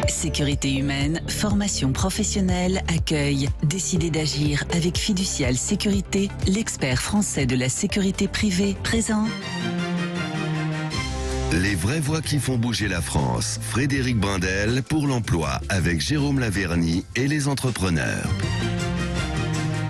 Sécurité humaine, formation professionnelle, accueil. Décidez d'agir avec Fiducial Sécurité, l'expert français de la sécurité privée, présent. Les vraies voix qui font bouger la France. Frédéric Brindel pour l'emploi avec Jérôme Laverny et les entrepreneurs.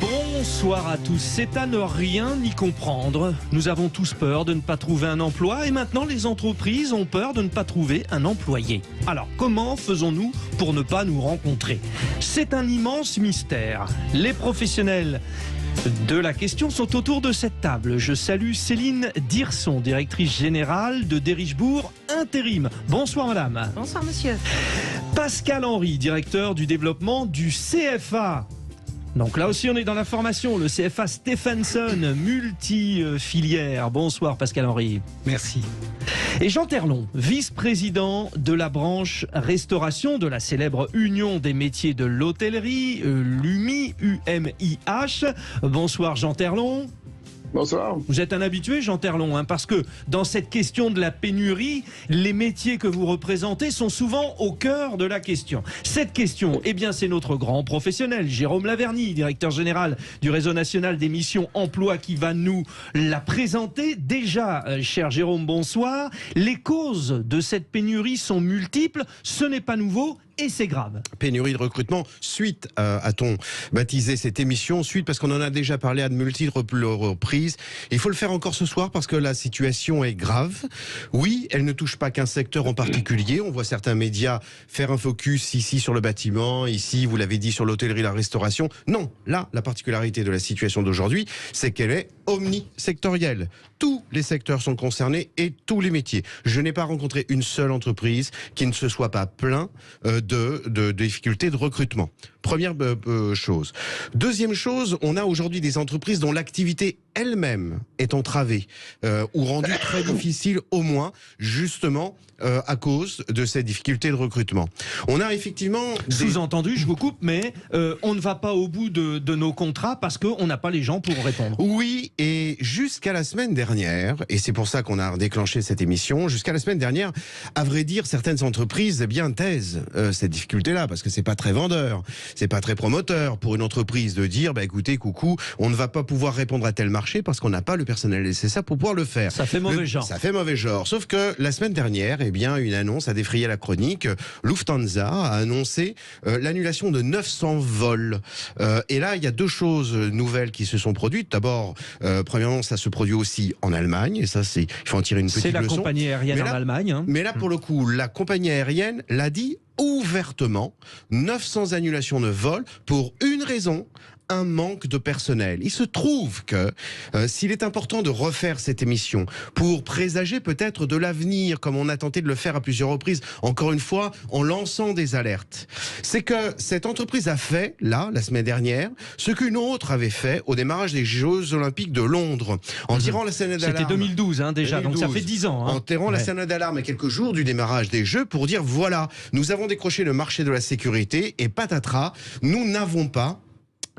Bonsoir à tous. C'est à ne rien y comprendre. Nous avons tous peur de ne pas trouver un emploi et maintenant les entreprises ont peur de ne pas trouver un employé. Alors comment faisons-nous pour ne pas nous rencontrer? C'est un immense mystère. Les professionnels de la question sont autour de cette table. Je salue Céline Dirson, directrice générale de Derichebourg Intérim. Bonsoir madame. Bonsoir monsieur. Pascal Henry, directeur du développement du CFA. Donc là aussi on est dans la formation, le CFA Stephenson, multi-filière. Bonsoir Pascal Henry. Merci. Et Jean Terlon, vice-président de la branche restauration de la célèbre Union des métiers de l'hôtellerie, l'UMI, UMIH. Bonsoir Jean Terlon. Bonsoir. Vous êtes un habitué, Jean Terlon, parce que dans cette question de la pénurie, les métiers que vous représentez sont souvent au cœur de la question. Cette question, eh bien, c'est notre grand professionnel, Jérôme Laverny, directeur général du Réseau national des missions emploi, qui va nous la présenter. Déjà, cher Jérôme, bonsoir. Les causes de cette pénurie sont multiples, ce n'est pas nouveau. Et c'est grave. Pénurie de recrutement, suite a-t-on baptisé cette émission, suite parce qu'on en a déjà parlé à de multiples reprises. Il faut le faire encore ce soir parce que la situation est grave. Oui, elle ne touche pas qu'un secteur en particulier. On voit certains médias faire un focus ici sur le bâtiment, ici, vous l'avez dit, sur l'hôtellerie, la restauration. Non, là, la particularité de la situation d'aujourd'hui, c'est qu'elle est omnisectorielle. Tous les secteurs sont concernés et tous les métiers. Je n'ai pas rencontré une seule entreprise qui ne se soit pas plaint de difficultés de recrutement. Première chose. Deuxième chose, on a aujourd'hui des entreprises dont l'activité elle-même est entravée ou rendue très difficile, au moins, justement, à cause de ces difficultés de recrutement. On a effectivement... Sous-entendu, je vous coupe, mais on ne va pas au bout de nos contrats parce qu'on n'a pas les gens pour répondre. Oui, et jusqu'à la semaine dernière, et c'est pour ça qu'on a déclenché cette émission, jusqu'à la semaine dernière, à vrai dire, certaines entreprises eh bien taisent cette difficulté-là, parce que c'est pas très vendeur, c'est pas très promoteur pour une entreprise de dire, bah écoutez, coucou, on ne va pas pouvoir répondre à tel marché parce qu'on n'a pas le personnel nécessaire pour pouvoir le faire. Ça fait mauvais genre. Ça fait mauvais genre. Sauf que la semaine dernière, eh bien, une annonce a défrayé la chronique. Lufthansa a annoncé l'annulation de 900 vols. Et là, il y a deux choses nouvelles qui se sont produites. D'abord, premièrement, ça se produit aussi en Allemagne, et ça, il faut en tirer une petite leçon. C'est la compagnie aérienne en Allemagne. Mais là, pour le coup, la compagnie aérienne l'a dit ouvertement, 900 annulations de vols pour une raison, un manque de personnel. Il se trouve que s'il est important de refaire cette émission pour présager peut-être de l'avenir, comme on a tenté de le faire à plusieurs reprises, encore une fois, en lançant des alertes, c'est que cette entreprise a fait, là, la semaine dernière, ce qu'une autre avait fait au démarrage des Jeux Olympiques de Londres, en tirant la sonnette d'alarme. C'était 2012, déjà, 2012. Donc ça fait 10 ans. En tirant la sonnette d'alarme à quelques jours du démarrage des Jeux pour dire, voilà, nous avons décroché le marché de la sécurité et patatras, nous n'avons pas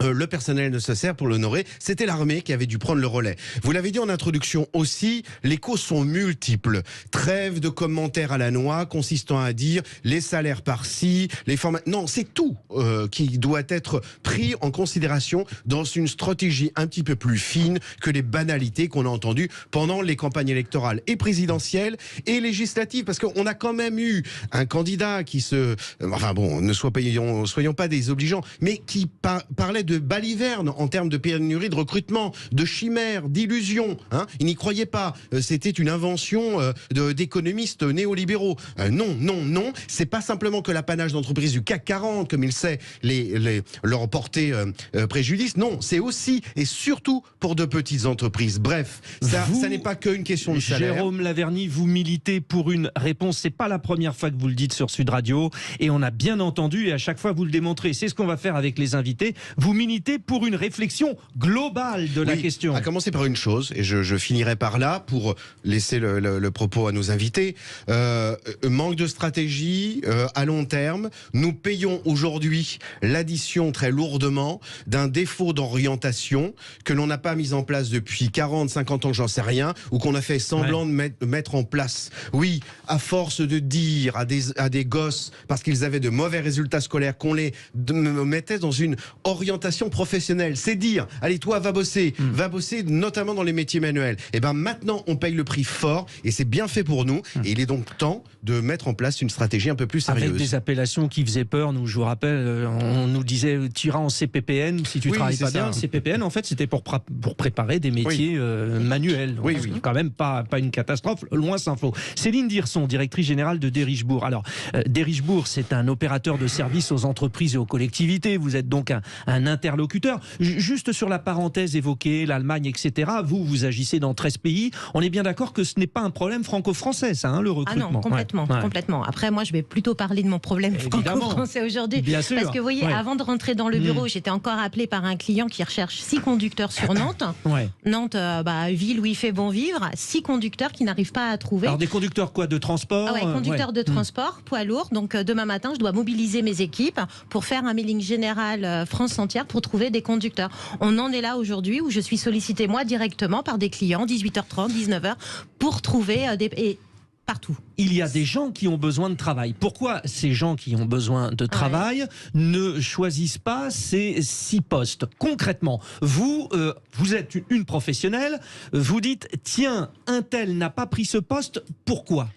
le personnel nécessaire pour l'honorer. C'était l'armée qui avait dû prendre le relais. Vous l'avez dit en introduction aussi, les causes sont multiples. Trêve de commentaires à la noix consistant à dire les salaires par-ci, les formations... Non, c'est tout qui doit être pris en considération dans une stratégie un petit peu plus fine que les banalités qu'on a entendues pendant les campagnes électorales et présidentielles et législatives. Parce qu'on a quand même eu un candidat qui se... Enfin bon, soyons pas désobligeants, mais qui parlait de baliverne en termes de pénurie de recrutement, de chimères, d'illusions. Il n'y croyait pas. C'était une invention d'économistes néolibéraux. Non. C'est pas simplement que l'apanage d'entreprises du CAC 40, comme il sait, leur porter préjudice. Non, c'est aussi et surtout pour de petites entreprises. Bref, ça n'est pas qu'une question de salaire. Jérôme Laverny, vous militez pour une réponse. C'est pas la première fois que vous le dites sur Sud Radio. Et on a bien entendu, et à chaque fois vous le démontrez. C'est ce qu'on va faire avec les invités. Vous militez pour une réflexion globale de la question. À commencer par une chose, et je finirai par là pour laisser le propos à nos invités. Manque de stratégie à long terme. Nous payons aujourd'hui l'addition très lourdement d'un défaut d'orientation que l'on n'a pas mis en place depuis 40, 50 ans, j'en sais rien, ou qu'on a fait semblant de mettre en place. Oui, à force de dire à des gosses, parce qu'ils avaient de mauvais résultats scolaires, qu'on les mettait dans une orientation professionnelle. C'est dire, allez toi, va bosser notamment dans les métiers manuels. Et ben maintenant, on paye le prix fort, et c'est bien fait pour nous, et il est donc temps de mettre en place une stratégie un peu plus sérieuse. Avec des appellations qui faisaient peur, nous, je vous rappelle, on nous disait, tu iras en CPPN si tu travailles pas bien. CPPN, en fait, c'était pour préparer des métiers manuels. Donc, c'est quand même pas une catastrophe, loin s'en faut. Céline Dirson, directrice générale de Derichebourg. Alors, Derichebourg, c'est un opérateur de services aux entreprises et aux collectivités. Vous êtes donc un interlocuteur. Juste sur la parenthèse évoquée, l'Allemagne, etc., vous agissez dans 13 pays. On est bien d'accord que ce n'est pas un problème franco-français, ça, le recrutement. Ah non, complètement. Après, moi, je vais plutôt parler de mon problème franco-français aujourd'hui. Bien sûr. Parce que, vous voyez, avant de rentrer dans le bureau, j'étais encore appelée par un client qui recherche 6 conducteurs sur Nantes. Nantes, ville où il fait bon vivre, 6 conducteurs qui n'arrivent pas à trouver. Alors, des conducteurs quoi, de transport? Conducteurs de transport, poids lourd. Donc, demain matin, je dois mobiliser mes équipes pour faire un mailing général France entière pour trouver des conducteurs. On en est là aujourd'hui où je suis sollicitée, moi, directement par des clients, 18h30, 19h, pour trouver partout. Il y a des gens qui ont besoin de travail. Pourquoi ces gens qui ont besoin de travail ne choisissent pas ces 6 postes? Concrètement, vous êtes une professionnelle, vous dites, tiens, un tel n'a pas pris ce poste, pourquoi ?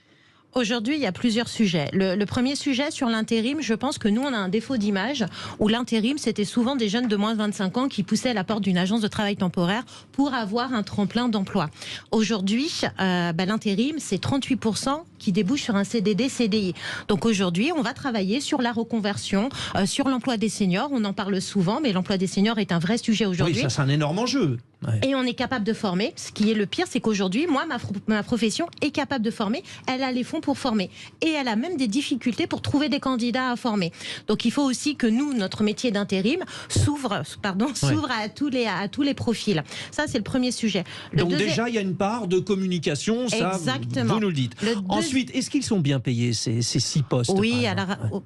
Aujourd'hui, il y a plusieurs sujets. Le premier sujet sur l'intérim, je pense que nous, on a un défaut d'image où l'intérim, c'était souvent des jeunes de moins de 25 ans qui poussaient à la porte d'une agence de travail temporaire pour avoir un tremplin d'emploi. Aujourd'hui, l'intérim, c'est 38% qui débouchent sur un CDD, CDI. Donc aujourd'hui, on va travailler sur la reconversion, sur l'emploi des seniors. On en parle souvent, mais l'emploi des seniors est un vrai sujet aujourd'hui. Oui, ça c'est un énorme enjeu. Et on est capable de former. Ce qui est le pire, c'est qu'aujourd'hui, moi, ma profession est capable de former. Elle a les fonds pour former. Et elle a même des difficultés pour trouver des candidats à former. Donc il faut aussi que nous, notre métier d'intérim, s'ouvre à tous les profils. Ça, c'est le premier sujet. Donc déjà, il y a une part de communication, ça, exactement. Vous nous le dites. Ensuite, est-ce qu'ils sont bien payés, ces 6 postes?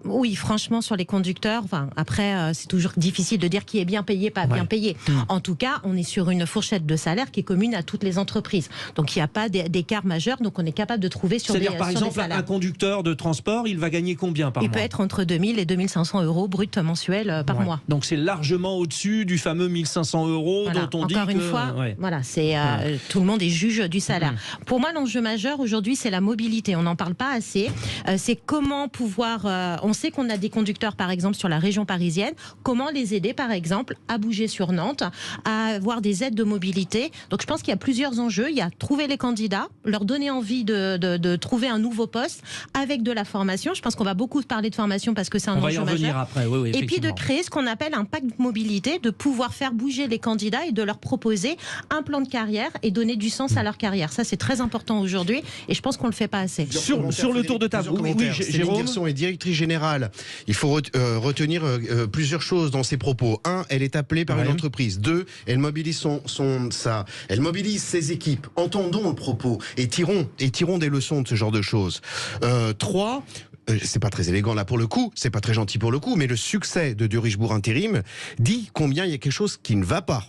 Oui, franchement, sur les conducteurs, après, c'est toujours difficile de dire qui est bien payé, pas bien payé. En tout cas, on est sur une fourchette de salaire qui est commune à toutes les entreprises. Donc il n'y a pas d'écart majeur, donc on est capable de trouver sur des salaires. C'est-à-dire, par exemple, un conducteur de transport, il va gagner combien par mois? Il peut être entre 2000 et 2500 euros brut mensuels par mois. Donc c'est largement au-dessus du fameux 1500 euros dont on dit que... Encore une fois, tout le monde est juge du salaire. Pour moi, l'enjeu majeur aujourd'hui, c'est la mobilité. On n'en parle pas assez. C'est comment pouvoir... on sait qu'on a des conducteurs, par exemple, sur la région parisienne. Comment les aider, par exemple, à bouger sur Nantes, à avoir des aides de mobilité. Donc je pense qu'il y a plusieurs enjeux. Il y a trouver les candidats, leur donner envie de trouver un nouveau poste avec de la formation. Je pense qu'on va beaucoup parler de formation parce que c'est un enjeu majeur. On va y revenir après, et puis de créer ce qu'on appelle un pacte mobilité, de pouvoir faire bouger les candidats et de leur proposer un plan de carrière et donner du sens à leur carrière. Ça, c'est très important aujourd'hui et je pense qu'on ne le fait pas assez. Sur le tour de table, Céline Dirson est directrice générale. Il faut retenir plusieurs choses dans ses propos. 1, elle est appelée par une entreprise. 2, elle mobilise elle mobilise ses équipes. Entendons le propos et tirons des leçons de ce genre de choses. 3, c'est pas très élégant là pour le coup, c'est pas très gentil pour le coup, mais le succès de Derichebourg Intérim dit combien il y a quelque chose qui ne va pas.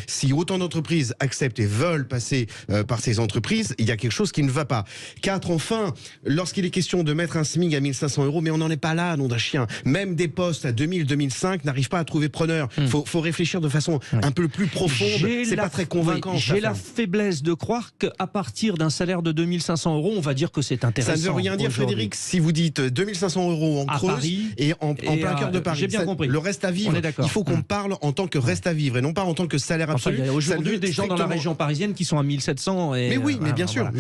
Si autant d'entreprises acceptent et veulent passer par ces entreprises, il y a quelque chose qui ne va pas. 4, enfin, lorsqu'il est question de mettre un SMIC à 1500 euros, mais on n'en est pas là, nom d'un chien. Même des postes à 2000, 2005 n'arrivent pas à trouver preneur. Faut réfléchir de façon un peu plus profonde. C'est pas très convaincant. J'ai la faiblesse de croire qu'à partir d'un salaire de 2500 euros, on va dire que c'est intéressant. Ça ne veut rien dire, Frédéric, si vous dites 2500 euros en Creuse Paris, et en plein cœur de Paris. J'ai bien compris. Le reste à vivre, il faut qu'on parle en tant que reste à vivre et non pas en tant que salaire absolu. Il y a aujourd'hui des gens dans la région parisienne qui sont à 1700. Mais oui, mais bien sûr.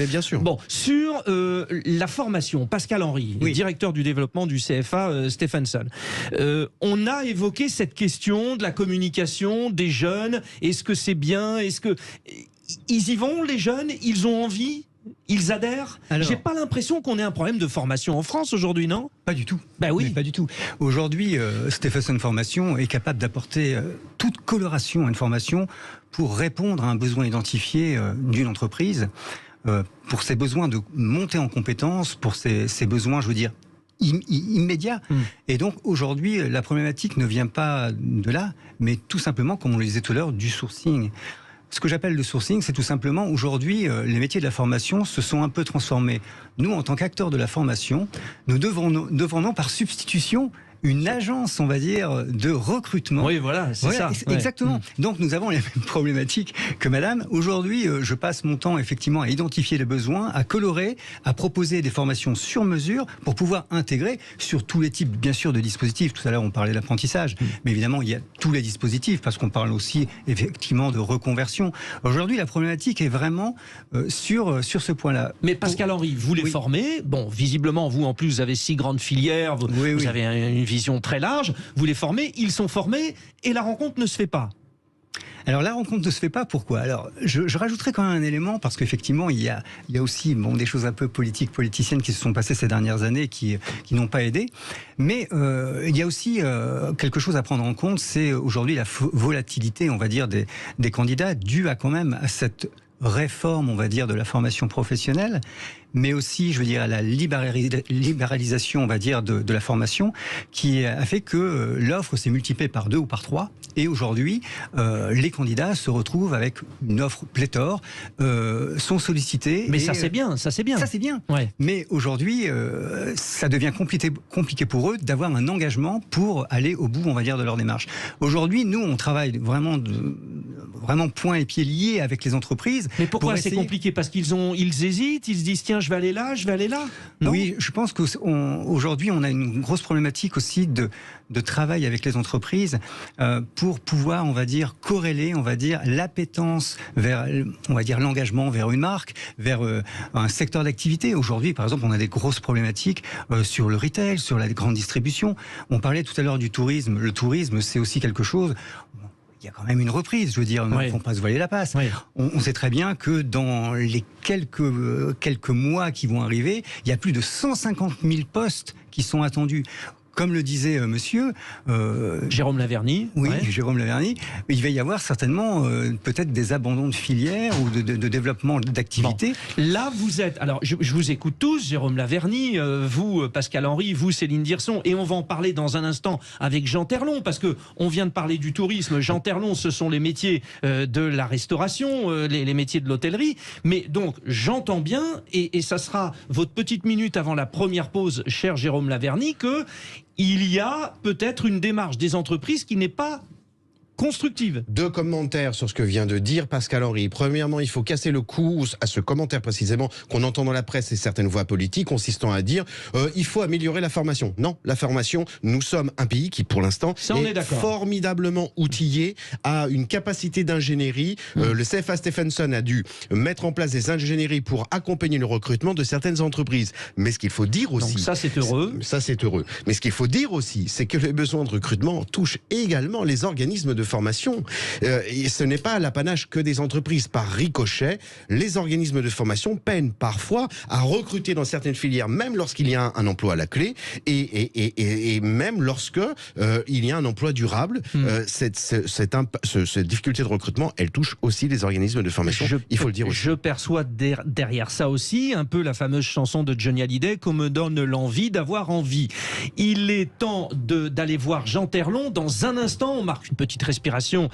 Bon, sur la formation, Pascal Henry, directeur du développement du CFA Stephenson. On a évoqué cette question de la communication des jeunes. Est-ce que c'est bien? Est-ce que ils y vont, les jeunes? Ils ont envie Ils adhèrent. Alors, j'ai pas l'impression qu'on ait un problème de formation en France aujourd'hui, non? Pas du tout. Ben oui. Mais pas du tout. Aujourd'hui, Stephenson Formation est capable d'apporter toute coloration à une formation pour répondre à un besoin identifié d'une entreprise, pour ses besoins de monter en compétences, pour ses besoins, je veux dire, immédiat. Et donc aujourd'hui, la problématique ne vient pas de là, mais tout simplement, comme on le disait tout à l'heure, du sourcing. Ce que j'appelle le sourcing, c'est tout simplement aujourd'hui, les métiers de la formation se sont un peu transformés. Nous, en tant qu'acteurs de la formation, nous devrons par substitution une agence, on va dire, de recrutement. Oui, voilà, c'est ça. Exactement. Ouais. Donc nous avons les mêmes problématiques que madame. Aujourd'hui, je passe mon temps effectivement à identifier les besoins, à colorer, à proposer des formations sur mesure pour pouvoir intégrer sur tous les types, bien sûr, de dispositifs. Tout à l'heure, on parlait d'apprentissage, mais évidemment, il y a tous les dispositifs parce qu'on parle aussi effectivement de reconversion. Aujourd'hui, la problématique est vraiment sur ce point-là. Mais Pascal Henry, vous les formez. Bon, visiblement, vous en plus, vous avez 6 grandes filières, vous avez une vision très large, vous les formez, ils sont formés et la rencontre ne se fait pas. Alors la rencontre ne se fait pas, pourquoi? Alors je rajouterai quand même un élément, parce qu'effectivement il y a aussi des choses un peu politiciennes qui se sont passées ces dernières années qui n'ont pas aidé, mais il y a aussi quelque chose à prendre en compte, c'est aujourd'hui la volatilité, on va dire, des candidats, due à quand même à cette réforme, on va dire, de la formation professionnelle, mais aussi, je veux dire, à la libéralisation, on va dire, de la formation, qui a fait que l'offre s'est multipliée par 2 ou par 3, et aujourd'hui, les candidats se retrouvent avec une offre pléthore, sont sollicités. Mais ça c'est bien, ça c'est bien. Ça c'est bien. Ouais. Mais aujourd'hui, ça devient compliqué pour eux d'avoir un engagement pour aller au bout, on va dire, de leur démarche. Aujourd'hui, nous, on travaille vraiment poings et pieds liés avec les entreprises. Mais pourquoi c'est compliqué? Parce qu'ils hésitent, ils se disent tiens, je vais aller là, non? Oui, je pense qu'aujourd'hui, on a une grosse problématique aussi de travail avec les entreprises pour pouvoir, on va dire, corréler, on va dire, l'appétence vers, on va dire, l'engagement vers une marque, vers un secteur d'activité. Aujourd'hui, par exemple, on a des grosses problématiques sur le retail, sur la grande distribution. On parlait tout à l'heure du tourisme. Le tourisme, c'est aussi quelque chose... Il y a quand même une reprise, je veux dire, ne faut pas se voiler la face. Oui. On sait très bien que dans les quelques mois qui vont arriver, il y a plus de 150 000 postes qui sont attendus. Comme le disait monsieur... Jérôme Laverny. Oui, Jérôme Laverny. Il va y avoir certainement peut-être des abandons de filières ou de développement d'activités. Bon. Là, vous êtes... Alors, je vous écoute tous, Jérôme Laverny, vous, Pascal Henry, vous, Céline Dirson, et on va en parler dans un instant avec Jean Terlon, parce qu'on vient de parler du tourisme. Jean Terlon, ce sont les métiers de la restauration, les métiers de l'hôtellerie. Mais donc, j'entends bien, et ça sera votre petite minute avant la première pause, cher Jérôme Laverny, que... il y a peut-être une démarche des entreprises qui n'est pas constructive. 2 commentaires sur ce que vient de dire Pascal Henry. Premièrement, il faut casser le cou à ce commentaire précisément qu'on entend dans la presse et certaines voix politiques consistant à dire il faut améliorer la formation. Non, la formation, nous sommes un pays qui pour l'instant est formidablement outillé, a une capacité d'ingénierie. Le CFA Stephenson a dû mettre en place des ingénieries pour accompagner le recrutement de certaines entreprises. Mais ce qu'il faut dire aussi... Donc ça c'est heureux. Ça c'est heureux. Mais ce qu'il faut dire aussi, c'est que les besoins de recrutement touchent également les organismes de formation. Et ce n'est pas l'apanage que des entreprises. Par ricochet, les organismes de formation peinent parfois à recruter dans certaines filières, même lorsqu'il y a un emploi à la clé, et même lorsque il y a un emploi durable. Cette difficulté de recrutement, elle touche aussi les organismes de formation. Il faut le dire aussi. Je perçois derrière ça aussi un peu la fameuse chanson de Johnny Hallyday qu'on me donne l'envie d'avoir envie. Il est temps d'aller voir Jean Terlon. Dans un instant, on marque une petite respiration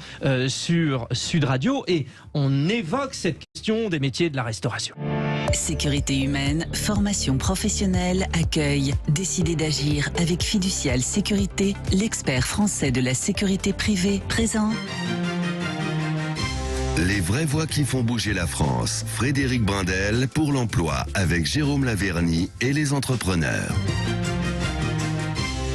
sur Sud Radio et on évoque cette question des métiers de la restauration. Sécurité humaine, formation professionnelle, accueil. Décidez d'agir avec Fiducial Sécurité, l'expert français de la sécurité privée, présent. Les vraies voix qui font bouger la France. Frédéric Brindel pour l'emploi avec Jérôme Laverny et les entrepreneurs.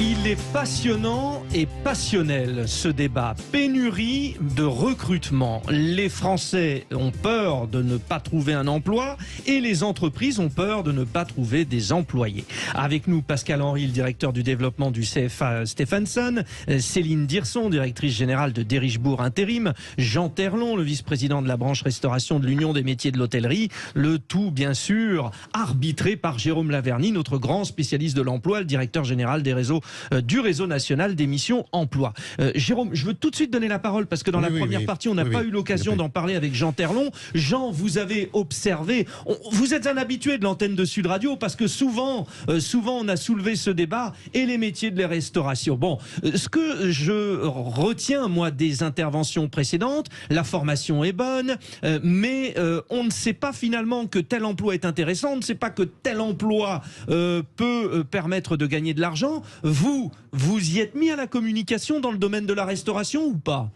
Il est passionnant et passionnel ce débat. Pénurie de recrutement. Les Français ont peur de ne pas trouver un emploi et les entreprises ont peur de ne pas trouver des employés. Avec nous, Pascal Henry, le directeur du développement du CFA Stephenson, Céline Dirson, directrice générale de Derichebourg Intérim, Jean Terlon, le vice-président de la branche restauration de l'Union des métiers de l'hôtellerie. Le tout, bien sûr, arbitré par Jérôme Laverny, notre grand spécialiste de l'emploi, le directeur général des réseaux du réseau national des missions emploi. Jérôme, je veux tout de suite donner la parole parce que dans la première partie, on n'a pas eu l'occasion d'en parler avec Jean Terlon. Jean, vous avez observé, vous êtes un habitué de l'antenne de Sud Radio parce que souvent on a soulevé ce débat et les métiers de la restauration. Bon, ce que je retiens, moi, des interventions précédentes, la formation est bonne, mais on ne sait pas finalement que tel emploi est intéressant, on ne sait pas que tel emploi peut permettre de gagner de l'argent. Vous y êtes mis à la communication dans le domaine de la restauration ou pas ?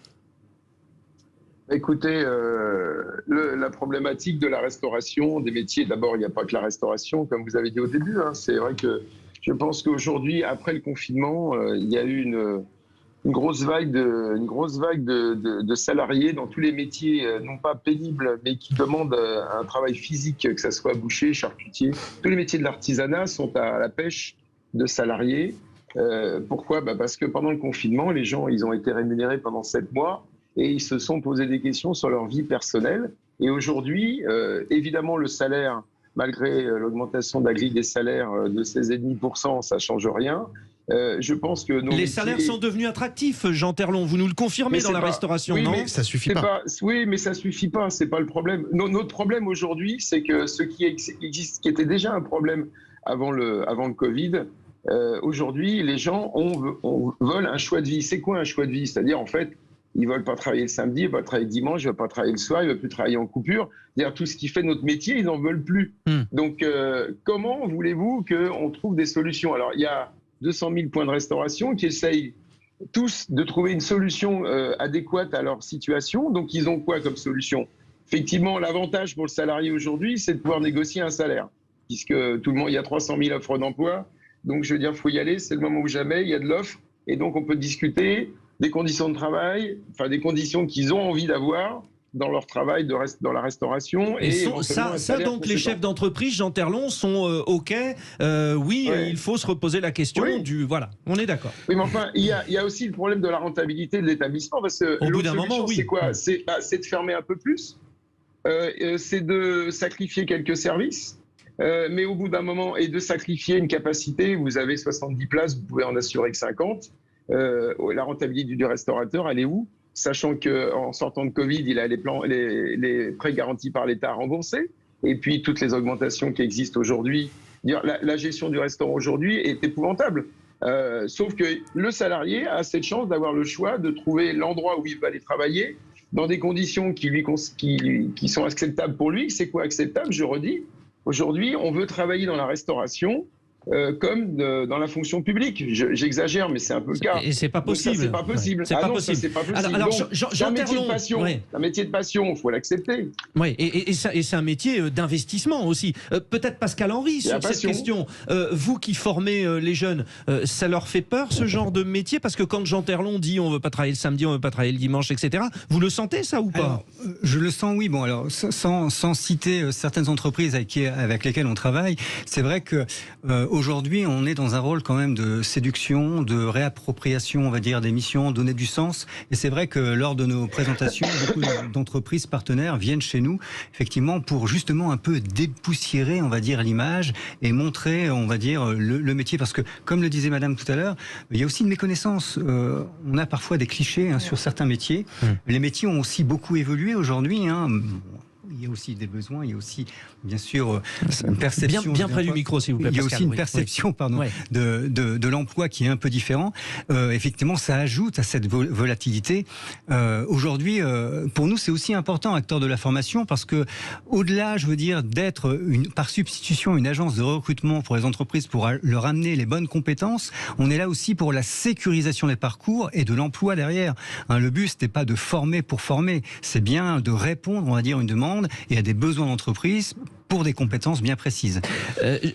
Écoutez, la problématique de la restauration, des métiers, d'abord, il n'y a pas que la restauration, comme vous avez dit au début. C'est vrai que je pense qu'aujourd'hui, après le confinement, il y a eu une grosse vague de salariés dans tous les métiers, non pas pénibles, mais qui demandent un travail physique, que ce soit boucher, charcutier. Tous les métiers de l'artisanat sont à la pêche de salariés. Pourquoi ? Parce que pendant le confinement, les gens, ils ont été rémunérés pendant 7 mois et ils se sont posé des questions sur leur vie personnelle. Et aujourd'hui, évidemment, le salaire, malgré l'augmentation de la grille des salaires de 16,5%, ça ne change rien. Je pense que les salaires sont devenus attractifs, Jean Terlon. Vous nous le confirmez dans la restauration, non ? Mais ça suffit pas. Oui, mais ça suffit pas. C'est pas le problème. Notre problème aujourd'hui, c'est que ce qui existe, qui était déjà un problème avant le Covid, aujourd'hui, les gens veulent un choix de vie. C'est quoi un choix de vie ? C'est-à-dire, en fait, ils veulent pas travailler le samedi, ils veulent pas travailler le dimanche, ils veulent pas travailler le soir, ils veulent plus travailler en coupure. C'est-à-dire, tout ce qui fait notre métier, ils n'en veulent plus. Donc, comment voulez-vous qu'on trouve des solutions ? Alors, il y a 200 000 points de restauration qui essayent tous de trouver une solution adéquate à leur situation. Donc, ils ont quoi comme solution ? Effectivement, l'avantage pour le salarié aujourd'hui, c'est de pouvoir négocier un salaire, puisque tout le monde, il y a 300 000 offres d'emploi. Donc, je veux dire, il faut y aller, c'est le moment ou jamais, il y a de l'offre. Et donc, on peut discuter des conditions de travail, enfin des conditions qu'ils ont envie d'avoir dans leur travail dans la restauration. Et ça donc, les chefs d'entreprise, Jean Terlon, sont OK. Il faut se reposer la question du... Voilà, on est d'accord. Oui, mais enfin, il y a aussi le problème de la rentabilité de l'établissement, parce que au bout d'un moment, c'est quoi ? C'est de fermer un peu plus, c'est de sacrifier quelques services, mais au bout d'un moment, et de sacrifier une capacité. Vous avez 70 places, vous pouvez en assurer que 50. La rentabilité du restaurateur, elle est où ? Sachant qu'en sortant de Covid, il a les prêts garantis par l'État remboursés, et puis toutes les augmentations qui existent aujourd'hui. La gestion du restaurant aujourd'hui est épouvantable. Sauf que le salarié a cette chance d'avoir le choix de trouver l'endroit où il va aller travailler dans des conditions qui sont acceptables pour lui. C'est quoi acceptable ? Je redis, aujourd'hui, on veut travailler dans la restauration comme dans la fonction publique. J'exagère, mais c'est un peu le cas. Et c'est pas possible. Ça, c'est pas possible. C'est pas possible. Alors, Jean Terlon, un métier de passion, il faut l'accepter. Oui, et c'est un métier d'investissement aussi. Peut-être Pascal Henry sur cette question. Vous qui formez les jeunes, ça leur fait peur ce genre de métier ? Parce que quand Jean Terlon dit on veut pas travailler le samedi, on veut pas travailler le dimanche, etc. Vous le sentez ça ou pas ? Alors, je le sens, oui. Bon, alors sans citer certaines entreprises avec lesquelles on travaille, c'est vrai que aujourd'hui, on est dans un rôle quand même de séduction, de réappropriation, on va dire, des missions, donner du sens. Et c'est vrai que lors de nos présentations, beaucoup d'entreprises partenaires viennent chez nous, effectivement, pour justement un peu dépoussiérer, on va dire, l'image et montrer, on va dire, le métier. Parce que, comme le disait Madame tout à l'heure, il y a aussi une méconnaissance. On a parfois des clichés sur certains métiers. Les métiers ont aussi beaucoup évolué aujourd'hui. Il y a aussi des besoins, il y a aussi, bien sûr, une perception... Bien près du micro, s'il vous plaît, Il y a Pascal, aussi une perception de l'emploi qui est un peu différent. Effectivement, ça ajoute à cette volatilité. Aujourd'hui, pour nous, c'est aussi important, acteurs de la formation, parce que, au-delà, je veux dire, d'être par substitution une agence de recrutement pour les entreprises, pour leur amener les bonnes compétences, on est là aussi pour la sécurisation des parcours et de l'emploi derrière. Le but, c'était pas de former pour former, c'est bien de répondre, on va dire, une demande et à des besoins d'entreprise pour des compétences bien précises.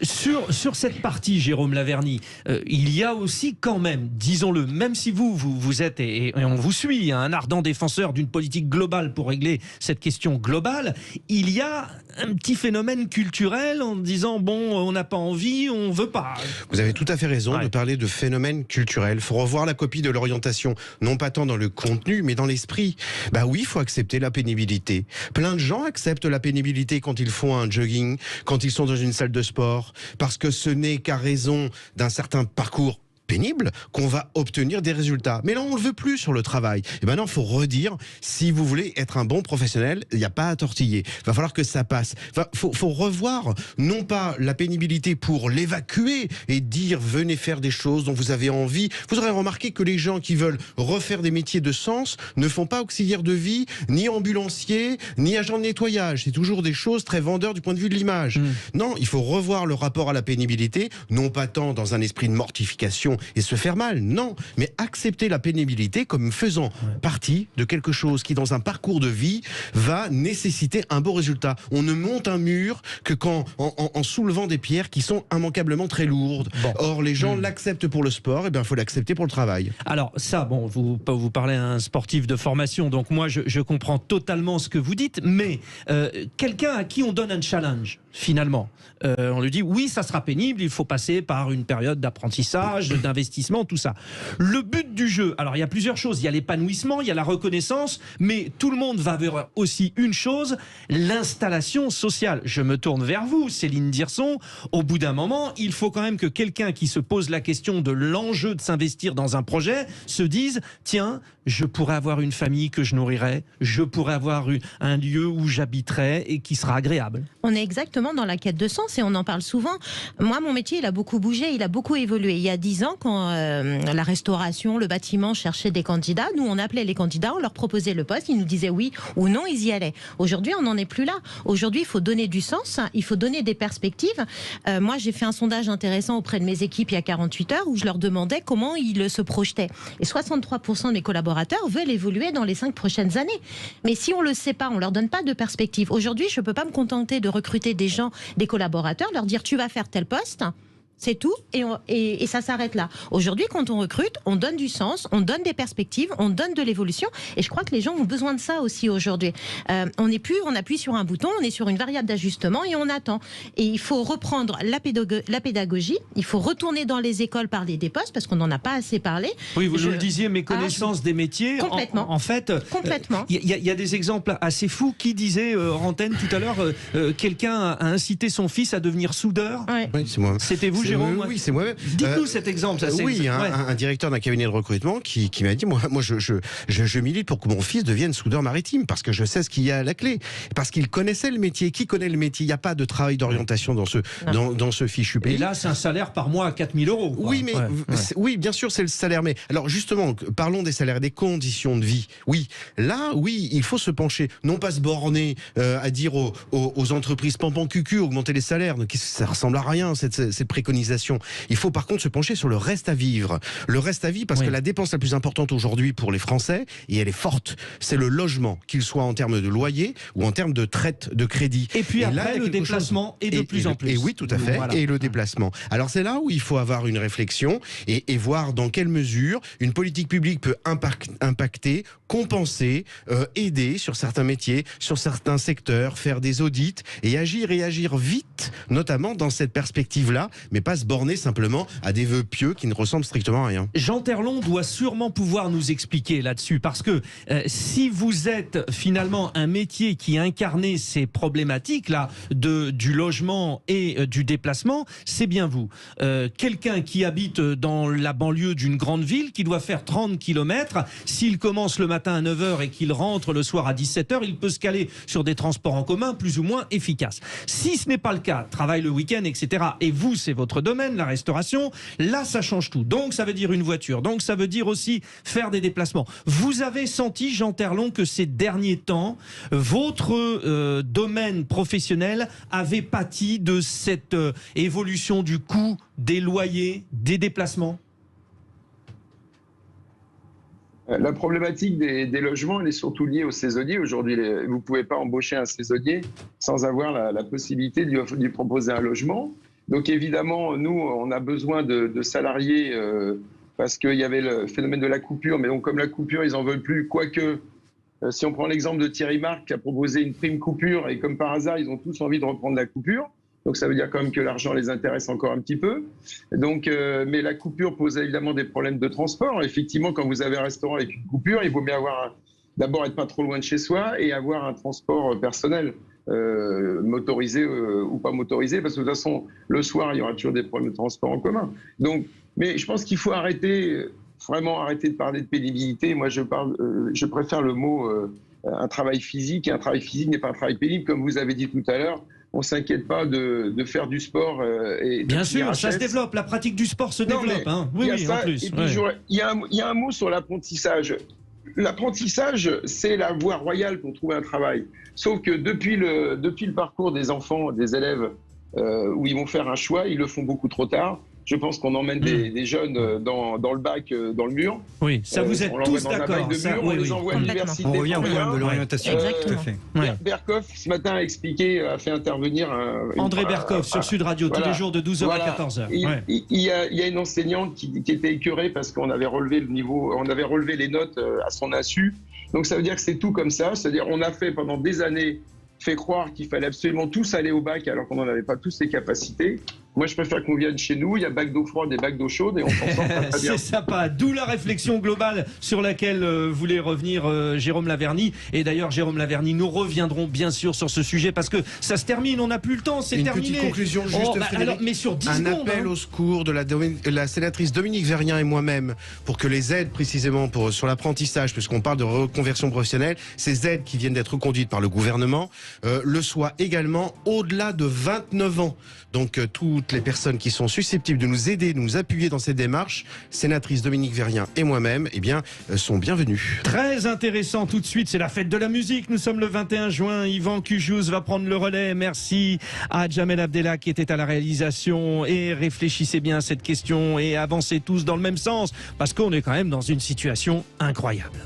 Sur cette partie, Jérôme Laverny, il y a aussi quand même, disons-le, même si vous êtes, et on vous suit, un ardent défenseur d'une politique globale pour régler cette question globale, il y a un petit phénomène culturel en disant, bon, on n'a pas envie, on veut pas. Vous avez tout à fait raison de parler de phénomène culturel. Il faut revoir la copie de l'orientation, non pas tant dans le contenu, mais dans l'esprit. Bah oui, il faut accepter la pénibilité. Plein de gens acceptent la pénibilité quand ils font un jogging, quand ils sont dans une salle de sport, parce que ce n'est qu'à raison d'un certain parcours pénible qu'on va obtenir des résultats. Mais là, on ne le veut plus sur le travail. Et maintenant, il faut redire, si vous voulez être un bon professionnel, il n'y a pas à tortiller. Il va falloir que ça passe. Il faut revoir, non pas la pénibilité pour l'évacuer et dire, venez faire des choses dont vous avez envie. Vous aurez remarqué que les gens qui veulent refaire des métiers de sens ne font pas auxiliaire de vie, ni ambulancier, ni agent de nettoyage. C'est toujours des choses très vendeurs du point de vue de l'image. Non, il faut revoir le rapport à la pénibilité, non pas tant dans un esprit de mortification et se faire mal, non, mais accepter la pénibilité comme faisant partie de quelque chose qui, dans un parcours de vie, va nécessiter un beau résultat. On ne monte un mur que en soulevant des pierres qui sont immanquablement très lourdes. Bon. Or, les gens l'acceptent pour le sport, et bien il faut l'accepter pour le travail. Alors ça, bon, vous parlez à un sportif de formation, donc moi je comprends totalement ce que vous dites, mais quelqu'un à qui on donne un challenge, finalement, on lui dit oui, ça sera pénible, il faut passer par une période d'apprentissage, d'investissement, tout ça. Le but du jeu, alors il y a plusieurs choses, il y a l'épanouissement, il y a la reconnaissance, mais tout le monde va vers aussi une chose, l'installation sociale. Je me tourne vers vous, Céline Dirson, au bout d'un moment, il faut quand même que quelqu'un qui se pose la question de l'enjeu de s'investir dans un projet se dise, tiens, je pourrais avoir une famille que je nourrirai, je pourrais avoir un lieu où j'habiterai et qui sera agréable. On est exactement dans la quête de sens et on en parle souvent. Moi, mon métier, il a beaucoup bougé, il a beaucoup évolué. Il y a 10 ans, quand la restauration, le bâtiment cherchait des candidats, nous, on appelait les candidats, on leur proposait le poste, ils nous disaient oui ou non, ils y allaient. Aujourd'hui, on n'en est plus là. Aujourd'hui, il faut donner du sens, il faut donner des perspectives. Moi, j'ai fait un sondage intéressant auprès de mes équipes il y a 48 heures où je leur demandais comment ils se projetaient. Et 63% de mes collaborateurs veulent évoluer dans les 5 prochaines années. Mais si on ne le sait pas, on ne leur donne pas de perspective. Aujourd'hui, je ne peux pas me contenter de recruter des gens, des collaborateurs, leur dire tu vas faire tel poste. C'est tout, et ça s'arrête là. Aujourd'hui, quand on recrute, on donne du sens, on donne des perspectives, on donne de l'évolution, et je crois que les gens ont besoin de ça aussi aujourd'hui. On appuie sur un bouton, on est sur une variable d'ajustement et on attend. Et il faut reprendre la pédagogie, il faut retourner dans les écoles parler des postes, parce qu'on n'en a pas assez parlé. Oui, vous le disiez, méconnaissance des métiers. Complètement. En fait, complètement. Il y a des exemples assez fous. Qui disait, Rantaine, tout à l'heure, quelqu'un a incité son fils à devenir soudeur. Ouais. Oui, c'est moi. C'était vous, Jérôme? Oui, c'est moi. Dites-nous cet exemple. Oui, un directeur d'un cabinet de recrutement qui m'a dit, moi je milite pour que mon fils devienne soudeur maritime, parce que je sais ce qu'il y a à la clé. Parce qu'il connaissait le métier. Qui connaît le métier? Il n'y a pas de travail d'orientation dans ce fichu pays. Et là, c'est un salaire par mois à 4 000 €. Quoi. Oui, mais oui, bien sûr, c'est le salaire. Mais alors justement, parlons des salaires, des conditions de vie. Oui, là, oui, il faut se pencher, non pas se borner à dire aux entreprises pampan cucu, augmenter les salaires. Ça ressemble à rien, cette préconisation. Il faut par contre se pencher sur le reste à vivre. Le reste à vivre, parce que la dépense la plus importante aujourd'hui pour les Français, et elle est forte, c'est le logement, qu'il soit en termes de loyer ou en termes de traite de crédit. Et puis après, le déplacement est de plus en plus. Et oui, tout à fait. Voilà. Et le déplacement. Alors c'est là où il faut avoir une réflexion et voir dans quelle mesure une politique publique peut impacter, compenser, aider sur certains métiers, sur certains secteurs, faire des audits et agir vite, notamment dans cette perspective-là, mais pas se borner simplement à des vœux pieux qui ne ressemblent strictement à rien. Jean Terlon doit sûrement pouvoir nous expliquer là-dessus, parce que si vous êtes finalement un métier qui incarnait ces problématiques-là du logement et du déplacement, c'est bien vous. Quelqu'un qui habite dans la banlieue d'une grande ville, qui doit faire 30 km, s'il commence le matin à 9h et qu'il rentre le soir à 17h, il peut se caler sur des transports en commun plus ou moins efficaces. Si ce n'est pas le cas, travaille le week-end, etc., et vous, c'est votre domaine, la restauration, là ça change tout. Donc ça veut dire une voiture, donc ça veut dire aussi faire des déplacements. Vous avez senti, Jean Terlon, que ces derniers temps, votre domaine professionnel avait pâti de cette évolution du coût des loyers, des déplacements? La problématique des logements, elle est surtout liée aux saisonniers. Aujourd'hui, vous ne pouvez pas embaucher un saisonnier sans avoir la possibilité de lui proposer un logement. Donc évidemment, nous, on a besoin de salariés parce qu'il y avait le phénomène de la coupure. Mais donc comme la coupure, ils n'en veulent plus. Quoique, si on prend l'exemple de Thierry Marc qui a proposé une prime coupure et comme par hasard, ils ont tous envie de reprendre la coupure. Donc ça veut dire quand même que l'argent les intéresse encore un petit peu. Donc, mais la coupure pose évidemment des problèmes de transport. Effectivement, quand vous avez un restaurant avec une coupure, il vaut mieux d'abord être pas trop loin de chez soi et avoir un transport personnel, motorisé ou pas motorisé, parce que de toute façon, le soir, il y aura toujours des problèmes de transport en commun. Donc, mais je pense qu'il faut vraiment arrêter de parler de pénibilité. Moi, je préfère le mot un travail physique. Et un travail physique n'est pas un travail pénible, comme vous avez dit tout à l'heure. On ne s'inquiète pas de faire du sport. Bien sûr, ça se développe. La pratique du sport se développe. Hein. Oui, en plus. Il y a un mot sur l'apprentissage. L'apprentissage, c'est la voie royale pour trouver un travail. Sauf que depuis le parcours des enfants, des élèves, où ils vont faire un choix, ils le font beaucoup trop tard. Je pense qu'on emmène des jeunes dans le bac, dans le mur. Oui, ça vous êtes tous d'accord. On les envoie à l'université. On revient au problème de l'orientation. Tout à fait. Berkoff, ce matin, a fait intervenir André Berkoff sur Sud Radio, tous les jours de 12h à 14h. Il y a une enseignante qui était écœurée parce qu'on avait relevé le niveau, on avait relevé les notes à son insu. Donc ça veut dire que c'est tout comme ça. C'est-à-dire on a fait pendant des années fait croire qu'il fallait absolument tous aller au bac alors qu'on n'en avait pas tous les capacités. Moi, je préfère qu'on vienne chez nous, il y a bac d'eau froide et bac d'eau chaude et on s'en sort très bien. C'est sympa, d'où la réflexion globale sur laquelle voulait revenir Jérôme Laverny. Et d'ailleurs, Jérôme Laverny, nous reviendrons bien sûr sur ce sujet parce que ça se termine, on n'a plus le temps, c'est terminé. Une petite conclusion juste, Frédéric. Mais sur 10 un secondes. Appel au secours de la sénatrice Dominique Vérien et moi-même pour que les aides précisément sur l'apprentissage, puisqu'on parle de reconversion professionnelle, ces aides qui viennent d'être reconduites par le gouvernement, le soient également au-delà de 29 ans. Donc toutes les personnes qui sont susceptibles de nous aider, de nous appuyer dans cette démarche, sénatrice Dominique Vérien et moi-même, sont bienvenues. Très intéressant tout de suite, c'est la fête de la musique. Nous sommes le 21 juin, Yvan Cujouz va prendre le relais. Merci à Jamel Abdella qui était à la réalisation. Et réfléchissez bien à cette question et avancez tous dans le même sens parce qu'on est quand même dans une situation incroyable.